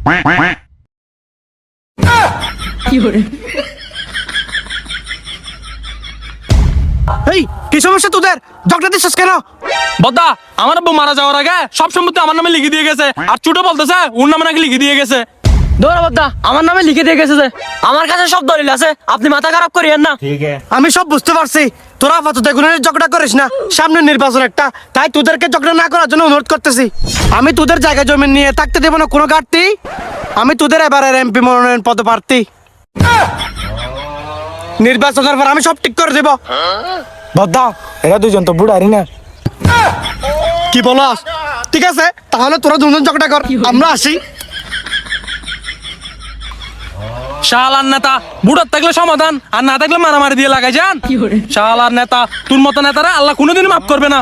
এই কি সমস্যা তোদের? ঝগড়া দিচ্ছিস কেন? বদ্দা আমার আব্বু মারা যাওয়ার আগে সব সম্পত্তি আমার নামে লিখে দিয়ে গেছে, আর ছোট বলতেছে ওর নামে নাকি লিখে দিয়ে গেছে। দৌড়াবদ্দা আমার নামে লিখে দিয়ে গেছে যে, আমার কাছে সব দলিল আছে, আপনি মাথা খারাপ করিয়েন না। আমি সব বুঝতে পারছি, তোরা আপাতত এগুলো নিয়ে ঝগড়া করিস না, সামনে নির্বাচন একটা, তাই তোদেরকে ঝগড়া না করার জন্য অনুরোধ করতেছি। আমি তোদের জায়গা জমি নিয়ে থাকতে দেবো না কোনো ঘাটতি। আমি তোদের এবারের এমপি মনোনয়ন পদপ্রার্থী। নির্বাচনের পর আমি সব ঠিক করে দেব। বদ্দা এরা দুজন তো বুড়ারি না। কি বলস? ঠিক আছে, তাহলে তোরা দুজন ঝগড়া কর, আমরা আসি। শালার নেতা, বুড়ার থাকলে সমাধান, আর না থাকলে মারামারি দিয়ে লাগাই যান। শালার নেতা, তোর মতো নেতারা আল্লাহ কোনোদিনই মাফ করবে না।